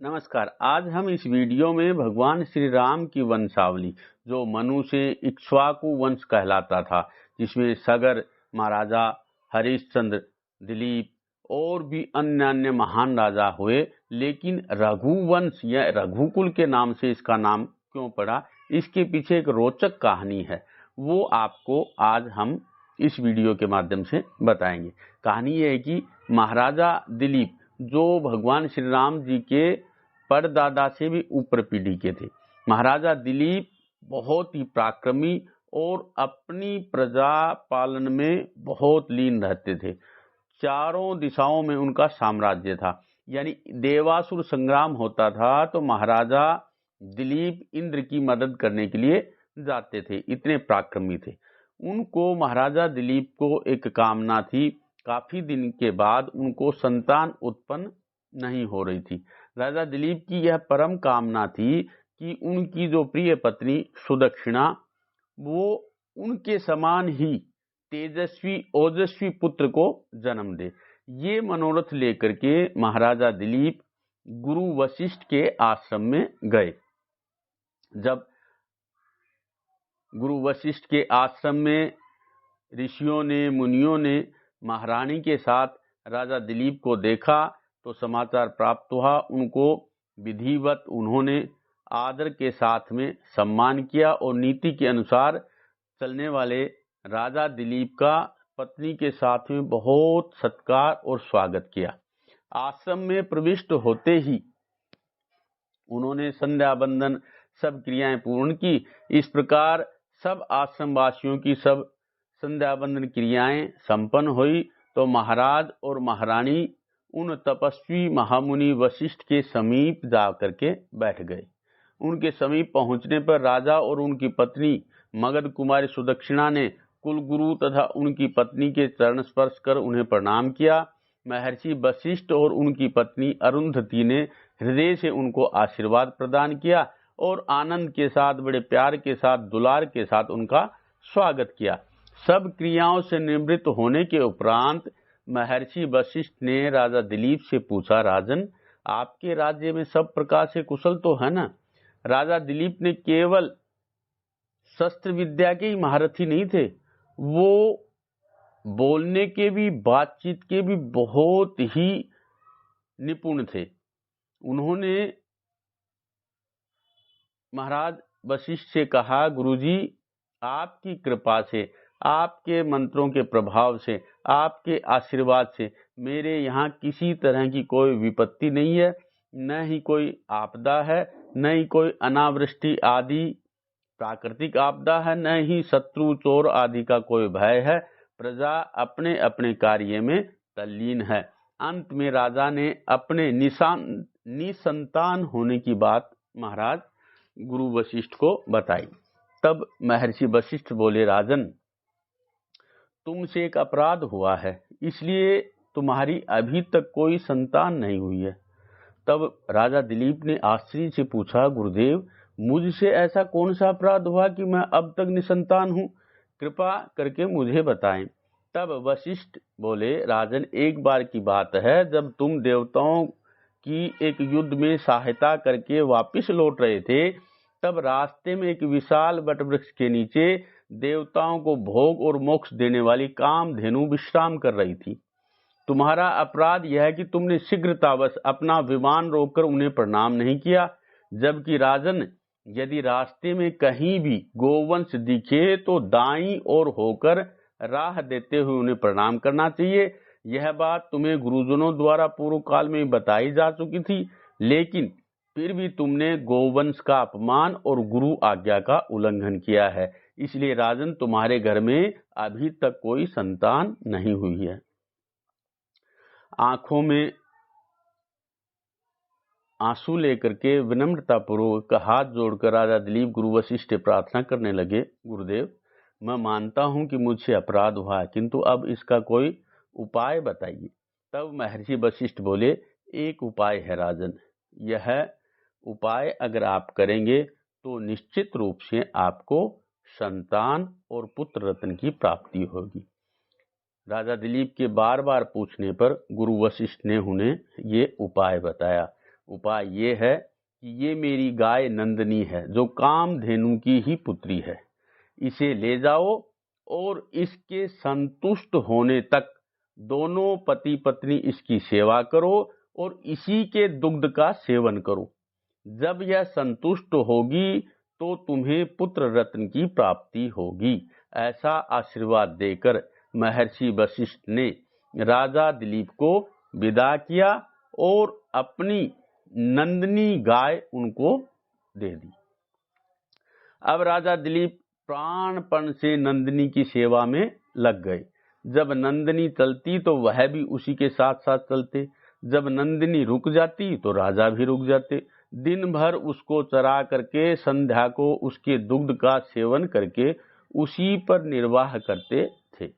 नमस्कार। आज हम इस वीडियो में भगवान श्री राम की वंशावली, जो मनु से इक्ष्वाकु वंश कहलाता था, जिसमें सगर, महाराजा हरिश्चंद्र, दिलीप और भी अन्य महान राजा हुए, लेकिन रघुवंश या रघुकुल के नाम से इसका नाम क्यों पड़ा, इसके पीछे एक रोचक कहानी है। वो आपको आज हम इस वीडियो के माध्यम से बताएंगे। कहानी ये है कि महाराजा दिलीप, जो भगवान श्री राम जी के परदादा से भी ऊपर पीढ़ी के थे, महाराजा दिलीप बहुत ही पराक्रमी और अपनी प्रजा पालन में बहुत लीन रहते थे। चारों दिशाओं में उनका साम्राज्य था, यानी देवासुर संग्राम होता था तो महाराजा दिलीप इंद्र की मदद करने के लिए जाते थे, इतने पराक्रमी थे। उनको, महाराजा दिलीप को एक कामना थी। काफी दिन के बाद उनको संतान उत्पन्न नहीं हो रही थी। राजा दिलीप की यह परम कामना थी कि उनकी जो प्रिय पत्नी सुदक्षिणा, वो उनके समान ही तेजस्वी ओजस्वी पुत्र को जन्म दे। ये मनोरथ लेकर के महाराजा दिलीप गुरु वशिष्ठ के आश्रम में गए। जब गुरु वशिष्ठ के आश्रम में ऋषियों ने, मुनियों ने महारानी के साथ राजा दिलीप को देखा तो समाचार प्राप्त हुआ। उनको विधिवत उन्होंने आदर के साथ में सम्मान किया और नीति के अनुसार चलने वाले राजा दिलीप का पत्नी के साथ में बहुत सत्कार और स्वागत किया। आश्रम में प्रविष्ट होते ही उन्होंने संध्या बंदन सब क्रियाएं पूर्ण की। इस प्रकार सब आश्रम वासियों की सब संध्या बंदन क्रियाएं संपन्न हुई तो महाराज और महारानी उन तपस्वी महामुनि वशिष्ठ के समीप जाकर के बैठ गए। उनके समीप पहुंचने पर राजा और उनकी पत्नी मगध कुमारी सुदक्षिणा ने कुलगुरु तथा उनकी पत्नी के चरण स्पर्श कर उन्हें प्रणाम किया। महर्षि वशिष्ठ और उनकी पत्नी अरुंधति ने हृदय से उनको आशीर्वाद प्रदान किया और आनंद के साथ, बड़े प्यार के साथ, दुलार के साथ उनका स्वागत किया। सब क्रियाओं से निवृत्त होने के उपरांत महर्षि वशिष्ठ ने राजा दिलीप से पूछा, राजन, आपके राज्य में सब प्रकार से कुशल तो है ना? राजा दिलीप ने केवल शस्त्र विद्या के ही महारथी नहीं थे, वो बोलने के भी, बातचीत के भी बहुत ही निपुण थे। उन्होंने महाराज वशिष्ठ से कहा, गुरुजी, आपकी कृपा से, आपके मंत्रों के प्रभाव से, आपके आशीर्वाद से मेरे यहाँ किसी तरह की कोई विपत्ति नहीं है, न ही कोई आपदा है, न ही कोई अनावृष्टि आदि प्राकृतिक आपदा है, न ही शत्रु चोर आदि का कोई भय है। प्रजा अपने अपने कार्य में तल्लीन है। अंत में राजा ने अपने निसंतान होने की बात महाराज गुरु वशिष्ठ को बताई। तब महर्षि वशिष्ठ बोले, राजन, तुमसे एक अपराध हुआ है, इसलिए तुम्हारी अभी तक कोई संतान नहीं हुई है। तब राजा दिलीप ने आश्चर्य से पूछा, गुरुदेव, मुझसे ऐसा कौन सा अपराध हुआ कि मैं अब तक निसंतान हूँ? कृपा करके मुझे बताएं। तब वशिष्ठ बोले, राजन, एक बार की बात है, जब तुम देवताओं की एक युद्ध में सहायता करके वापिस लौट रहे थे, तब रास्ते में एक विशाल वटवृक्ष के नीचे देवताओं को भोग और मोक्ष देने वाली कामधेनु विश्राम कर रही थी। तुम्हारा अपराध यह है कि तुमने शीघ्रतावश अपना विमान रोककर उन्हें प्रणाम नहीं किया, जबकि राजन, यदि रास्ते में कहीं भी गोवंश दिखे तो दाईं ओर होकर राह देते हुए उन्हें प्रणाम करना चाहिए। यह बात तुम्हें गुरुजनों द्वारा पूर्व काल में बताई जा चुकी थी, लेकिन फिर भी तुमने गोवंश का अपमान और गुरु आज्ञा का उल्लंघन किया है। इसलिए राजन, तुम्हारे घर में अभी तक कोई संतान नहीं हुई है। आंखों में आंसू लेकर के विनम्रतापूर्वक हाथ जोड़कर राजा दिलीप गुरु वशिष्ठ से प्रार्थना करने लगे, गुरुदेव, मैं मानता हूं कि मुझसे अपराध हुआ, किंतु अब इसका कोई उपाय बताइए। तब महर्षि वशिष्ठ बोले, एक उपाय है राजन। यह उपाय अगर आप करेंगे तो निश्चित रूप से आपको संतान और पुत्र रत्न की प्राप्ति होगी। राजा दिलीप के बार बार पूछने पर गुरु वशिष्ठ ने उन्हें ये उपाय बताया। उपाय ये है कि ये मेरी गाय नंदनी है जो कामधेनु की ही पुत्री है, इसे ले जाओ और इसके संतुष्ट होने तक दोनों पति पत्नी इसकी सेवा करो और इसी के दुग्ध का सेवन करो। जब यह संतुष्ट होगी तो तुम्हें पुत्र रत्न की प्राप्ति होगी। ऐसा आशीर्वाद देकर महर्षि वशिष्ठ ने राजा दिलीप को विदा किया और अपनी नंदनी गाय उनको दे दी। अब राजा दिलीप प्राणपण से नंदनी की सेवा में लग गए। जब नंदनी चलती तो वह भी उसी के साथ साथ चलते, जब नंदनी रुक जाती तो राजा भी रुक जाते। दिन भर उसको चरा करके संध्या को उसके दुग्ध का सेवन करके उसी पर निर्वाह करते थे।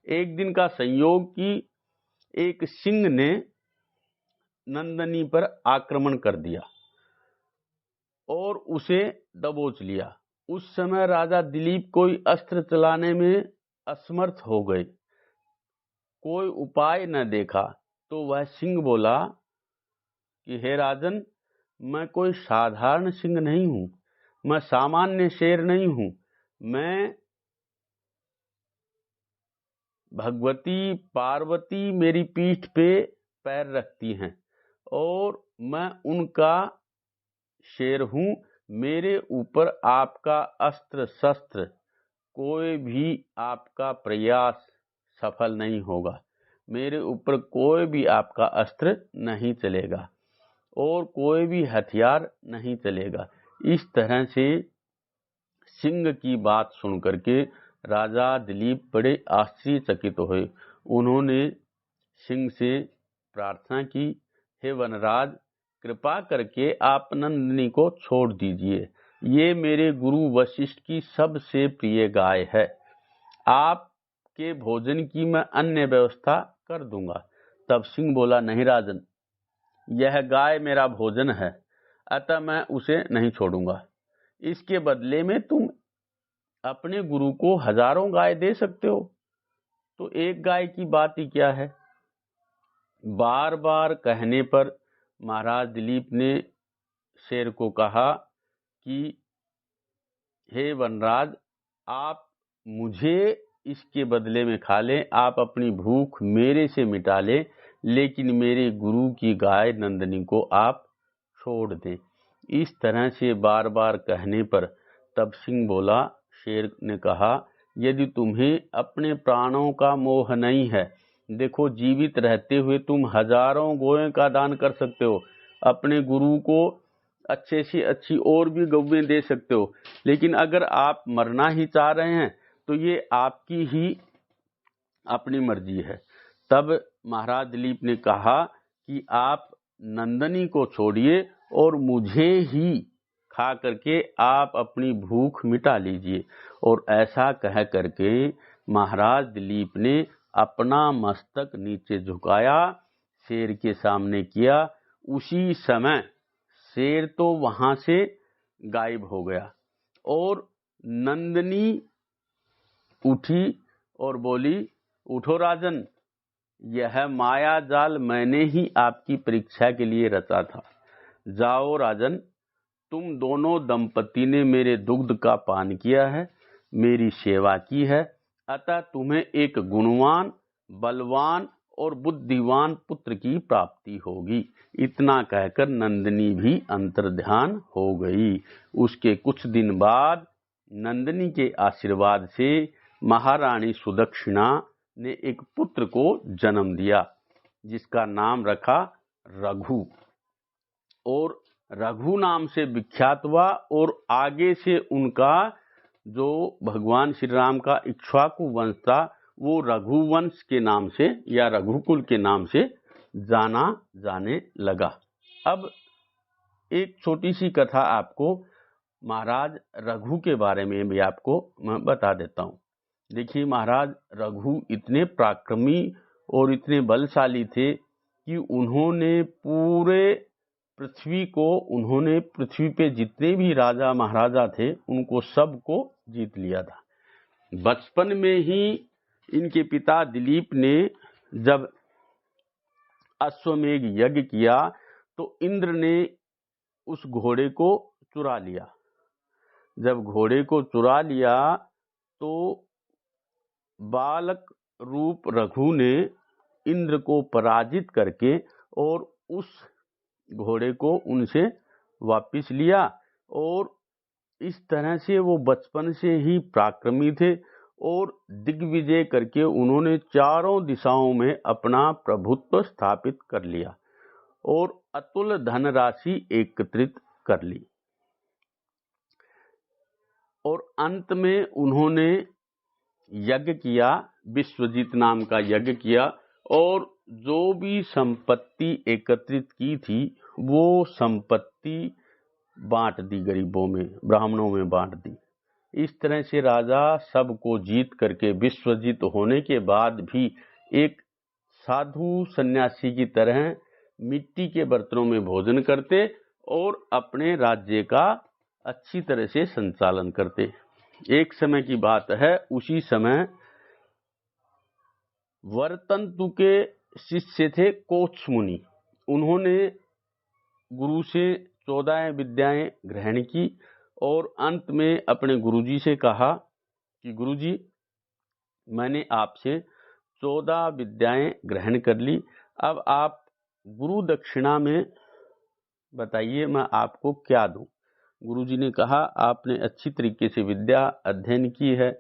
एक दिन का संयोग कि एक सिंह ने नंदनी पर आक्रमण कर दिया और उसे दबोच लिया। उस समय राजा दिलीप कोई अस्त्र चलाने में असमर्थ हो गए, कोई उपाय न देखा। तो वह सिंह बोला कि हे राजन, मैं कोई साधारण सिंह नहीं हूं, मैं सामान्य शेर नहीं हूं, मैं भगवती पार्वती मेरी पीठ पे पैर रखती हैं और मैं उनका शेर हूं। मेरे ऊपर आपका अस्त्र शस्त्र कोई भी आपका प्रयास सफल नहीं होगा, मेरे ऊपर कोई भी आपका अस्त्र नहीं चलेगा और कोई भी हथियार नहीं चलेगा। इस तरह से सिंह की बात सुन करके राजा दिलीप बड़े आश्चर्यचकित हुए। उन्होंने सिंह से प्रार्थना की, हे वनराज, कृपा करके आप नंदिनी को छोड़ दीजिए, ये मेरे गुरु वशिष्ठ की सबसे प्रिय गाय है, आपके भोजन की मैं अन्य व्यवस्था कर दूंगा। तब सिंह बोला, नहीं राजन, यह गाय मेरा भोजन है, अतः मैं उसे नहीं छोड़ूंगा। इसके बदले में तुम अपने गुरु को हजारों गाय दे सकते हो, तो एक गाय की बात ही क्या है। बार बार कहने पर महाराज दिलीप ने शेर को कहा कि हे वनराज, आप मुझे इसके बदले में खा लें, आप अपनी भूख मेरे से मिटा लें, लेकिन मेरे गुरु की गाय नंदनी को आप छोड़ दें। इस तरह से बार बार कहने पर तब सिंह बोला, शेर ने कहा, यदि तुम्हें अपने प्राणों का मोह नहीं है, देखो जीवित रहते हुए तुम हजारों गौएं का दान कर सकते हो, अपने गुरु को अच्छे से अच्छी और भी गौएं दे सकते हो, लेकिन अगर आप मरना ही चाह रहे हैं तो ये आपकी ही अपनी मर्जी है। तब महाराज दिलीप ने कहा कि आप नंदनी को छोड़िए और मुझे ही खा करके आप अपनी भूख मिटा लीजिए। और ऐसा कह करके महाराज दिलीप ने अपना मस्तक नीचे झुकाया, शेर के सामने किया। उसी समय शेर तो वहां से गायब हो गया और नंदनी उठी और बोली, उठो राजन, यह माया जाल मैंने ही आपकी परीक्षा के लिए रचा था। जाओ राजन, तुम दोनों दंपति ने मेरे दुग्ध का पान किया है, मेरी सेवा की है, अतः तुम्हें एक गुणवान, बलवान और बुद्धिमान पुत्र की प्राप्ति होगी। इतना कहकर नंदिनी भी अंतर्ध्यान हो गई। उसके कुछ दिन बाद नंदिनी के आशीर्वाद से महारानी सुदक्षिणा ने एक पुत्र को जन्म दिया, जिसका नाम रखा रघु, और रघु नाम से विख्यात हुआ। और आगे से उनका जो भगवान श्री राम का इक्ष्वाकु वंश था, वो रघुवंश के नाम से या रघुकुल के नाम से जाना जाने लगा। अब एक छोटी सी कथा आपको महाराज रघु के बारे में भी आपको मैं बता देता हूँ। देखिए, महाराज रघु इतने पराक्रमी और इतने बलशाली थे कि उन्होंने पृथ्वी पे जितने भी राजा महाराजा थे उनको सबको जीत लिया था। बचपन में ही इनके पिता दिलीप ने जब अश्वमेध यज्ञ किया तो इंद्र ने उस घोड़े को चुरा लिया। जब घोड़े को चुरा लिया तो बालक रूप रघु ने इंद्र को पराजित करके और उस घोड़े को उनसे वापिस लिया, और इस तरह से वो बचपन से ही पराक्रमी थे और दिग्विजय करके उन्होंने चारों दिशाओं में अपना प्रभुत्व स्थापित कर लिया और अतुल धनराशि एकत्रित कर ली। और अंत में उन्होंने यज्ञ किया, विश्वजीत नाम का यज्ञ किया, और जो भी संपत्ति एकत्रित की थी वो संपत्ति बांट दी, गरीबों में, ब्राह्मणों में बांट दी। इस तरह से राजा सबको जीत करके विश्वजीत होने के बाद भी एक साधु सन्यासी की तरह मिट्टी के बर्तनों में भोजन करते और अपने राज्य का अच्छी तरह से संचालन करते। एक समय की बात है, उसी समय वरतंतु के शिष्य थे कोत्स मुनि। उन्होंने गुरु से 14 विद्याएं ग्रहण की और अंत में अपने गुरुजी से कहा कि गुरुजी, मैंने आपसे 14 विद्याएं ग्रहण कर ली, अब आप गुरु दक्षिणा में बताइए मैं आपको क्या दूं। गुरुजी ने कहा, आपने अच्छी तरीके से विद्या अध्ययन की है,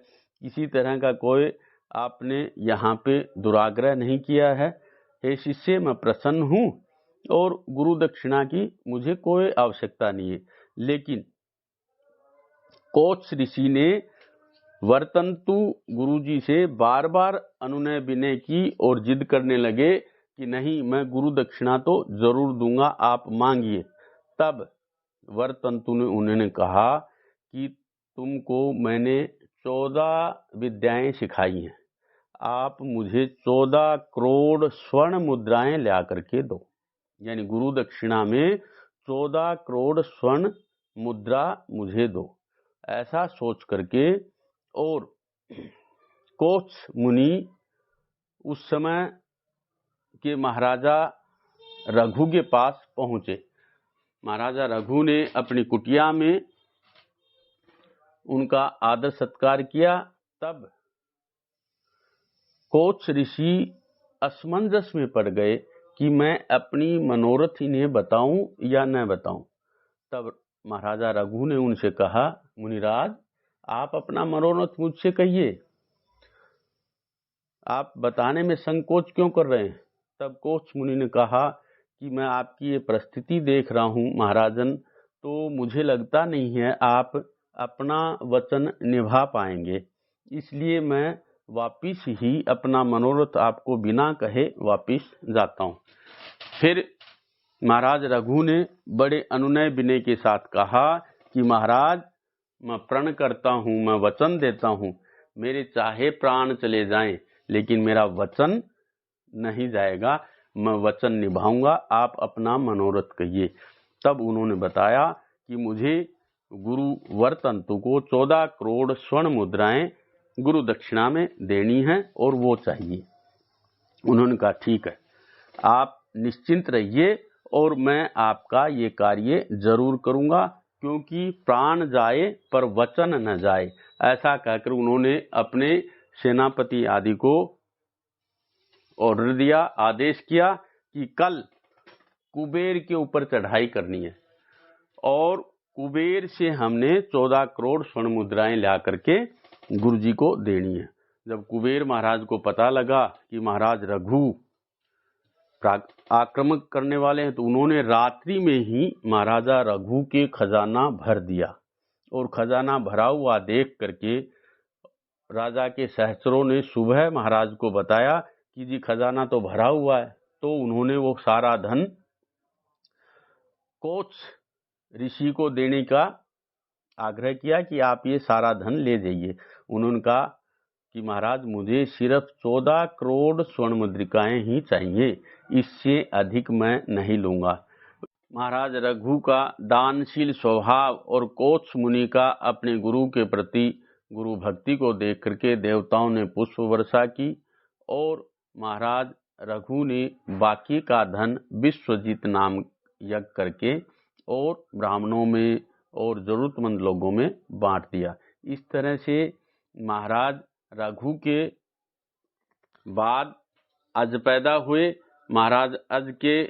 किसी तरह का कोई आपने यहाँ पे दुराग्रह नहीं किया है, हे शिष्य मैं प्रसन्न हूँ और गुरु दक्षिणा की मुझे कोई आवश्यकता नहीं है। लेकिन कोत्स ऋषि ने वरतंतु गुरुजी से बार बार अनुनय विनय की और जिद करने लगे कि नहीं, मैं गुरु दक्षिणा तो जरूर दूंगा, आप मांगिए। तब वरतंतु ने उन्होंने कहा कि तुमको मैंने 14 विद्याएं सिखाई हैं, आप मुझे 14 करोड़ स्वर्ण मुद्राएं ला करके दो। यानी गुरु दक्षिणा में 14 करोड़ स्वर्ण मुद्रा मुझे दो। ऐसा सोच करके और कोत्स मुनि उस समय के महाराजा रघु के पास पहुंचे। महाराजा रघु ने अपनी कुटिया में उनका आदर सत्कार किया। तब कोत्स ऋषि असमंजस में पड़ गए कि मैं अपनी मनोरथ इन्हें बताऊं या न बताऊं। तब महाराजा रघु ने उनसे कहा, मुनिराज, आप अपना मनोरथ मुझसे कहिए, आप बताने में संकोच क्यों कर रहे हैं। तब कोत्स मुनि ने कहा कि मैं आपकी ये परिस्थिति देख रहा हूं महाराजन, तो मुझे लगता नहीं है आप अपना वचन निभा पाएंगे, इसलिए मैं वापिस ही अपना मनोरथ आपको बिना कहे वापिस जाता हूं। फिर महाराज रघु ने बड़े अनुनय विनय के साथ कहा कि महाराज, मैं प्रण करता हूं, मैं वचन देता हूं, मेरे चाहे प्राण चले जाएं लेकिन मेरा वचन नहीं जाएगा, मैं वचन निभाऊंगा, आप अपना मनोरथ कहिए। तब उन्होंने बताया कि मुझे गुरु वरतंतु को 14 करोड़ स्वर्ण मुद्राएं गुरु दक्षिणा में देनी है और वो चाहिए। उन्होंने कहा ठीक है, आप निश्चिंत रहिए और मैं आपका ये कार्य जरूर करूंगा, क्योंकि प्राण जाए पर वचन न जाए। ऐसा कहकर उन्होंने अपने सेनापति आदि को ऑर्डर दिया, आदेश किया कि कल कुबेर के ऊपर चढ़ाई करनी है और कुबेर से हमने 14 करोड़ स्वर्ण मुद्राएं ला करके गुरुजी को देनी है। जब कुबेर महाराज को पता लगा कि महाराज रघु आक्रमण करने वाले हैं, तो उन्होंने रात्रि में ही महाराजा रघु के खजाना भर दिया और खजाना भरा हुआ देख करके राजा के सहचरों ने सुबह महाराज को बताया कि जी खजाना तो भरा हुआ है। तो उन्होंने वो सारा धन कोत्स ऋषि को देने का आग्रह किया कि आप ये सारा धन ले जाइए। उन्होंने कहा कि महाराज, मुझे सिर्फ 14 करोड़ स्वर्ण मुद्रिकाएं ही चाहिए, इससे अधिक मैं नहीं लूंगा। महाराज रघु का दानशील स्वभाव और कोत्स मुनि का अपने गुरु के प्रति गुरु भक्ति को देख करके देवताओं ने पुष्प वर्षा की और महाराज रघु ने बाकी का धन विश्वजीत नाम यज्ञ करके और ब्राह्मणों में और जरूरतमंद लोगों में बांट दिया। इस तरह से महाराज रघु के बाद अज पैदा हुए। महाराज अज के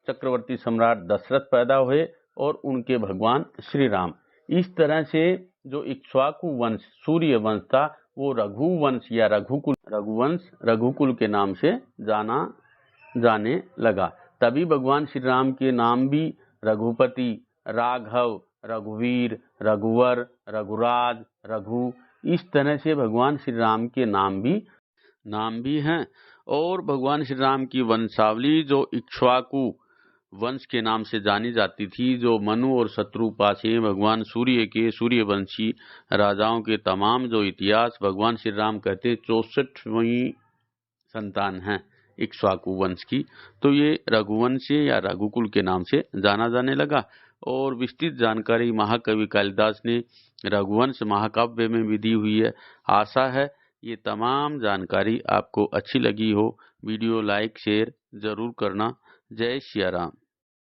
चक्रवर्ती सम्राट दशरथ पैदा हुए और उनके भगवान श्री राम। इस तरह से जो इक्ष्वाकु वंश सूर्य वंश था वो रघुवंश या रघुकुल के नाम से जाने लगा। तभी भगवान श्री राम के नाम भी रघुपति, राघव, रघुवीर, रघुवर, रघुराज, रघु, इस तरह से भगवान श्री राम के नाम भी हैं। और भगवान श्री राम की वंशावली जो इक्ष्वाकु वंश के नाम से जानी जाती थी, जो मनु और शत्रुपा से भगवान सूर्य के सूर्यवंशी राजाओं के तमाम जो इतिहास भगवान श्री राम कहते 64वीं संतान हैं इक्ष्वाकु वंश की, तो ये रघुवंश या रघुकुल के नाम से जाना जाने लगा। और विस्तृत जानकारी महाकवि कालिदास ने रघुवंश महाकाव्य में भी दी हुई है। आशा है ये तमाम जानकारी आपको अच्छी लगी हो। वीडियो लाइक शेयर जरूर करना। जय सिया राम।